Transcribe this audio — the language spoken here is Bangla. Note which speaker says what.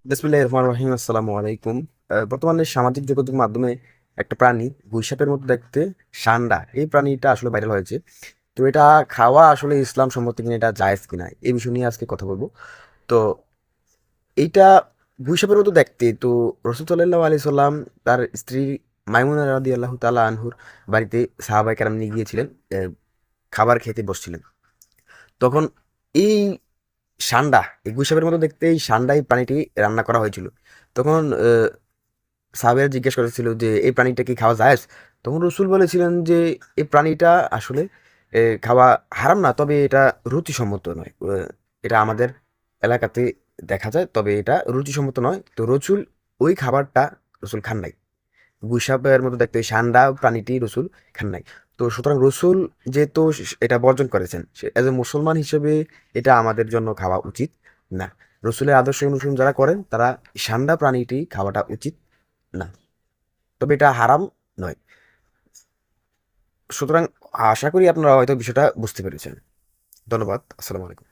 Speaker 1: বিসমিল্লাহির রহমানির রহিম। আসসালামু আলাইকুম। বর্তমানে সামাজিক যোগাযোগ মাধ্যমে একটা প্রাণী গুইসাপের মতো দেখতে, সান্ডা, এই প্রাণীটা আসলে ভাইরাল হয়েছে। তো এটা খাওয়া আসলে ইসলাম সম্মত কিনা, এটা জায়েজ কিনা, এই বিষয় নিয়ে আজকে কথা বলবো। তো এইটা গুইসাপের মতো দেখতে, তো রসুল সাল্লাল্লাহু আলাইহি সাল্লাম তার স্ত্রী মাইমুনা রাদিয়াল্লাহু তাআলা আনহুর বাড়িতে সাহাবায়ে কেরাম নিয়ে গিয়েছিলেন। খাবার খেতে বসছিলেন তখন এই সান্ডা, এই গুইসাপের মতো দেখতে এই সান্ডা, এই প্রাণীটি রান্না করা হয়েছিল। তখন সাহাবেরা জিজ্ঞেস করেছিল যে এই প্রাণীটা কি খাওয়া যায়? তখন রসুল বলেছিলেন যে এই প্রাণীটা আসলে খাওয়া হারাম না, তবে এটা রুচিসম্মত নয়। এটা আমাদের এলাকাতে দেখা যায়, তবে এটা রুচিসম্মত নয়। তো রসুল ওই খাবারটা রসুল খান নাই। গুইসাপের মতো দেখতে ওই সান্ডা প্রাণীটি রসুল খান নাই। তো সুতরাং রসুল যেহেতু এটা বর্জন করেছেন, এজ এ মুসলমান হিসেবে এটা আমাদের জন্য খাওয়া উচিত না। রসুলের আদর্শ অনুসরণ যারা করেন তারা সান্ডা প্রাণীটি খাওয়াটা উচিত না, তবে এটা হারাম নয়। সুতরাং আশা করি আপনারা হয়তো বিষয়টা বুঝতে পেরেছেন। ধন্যবাদ। আসসালামু আলাইকুম।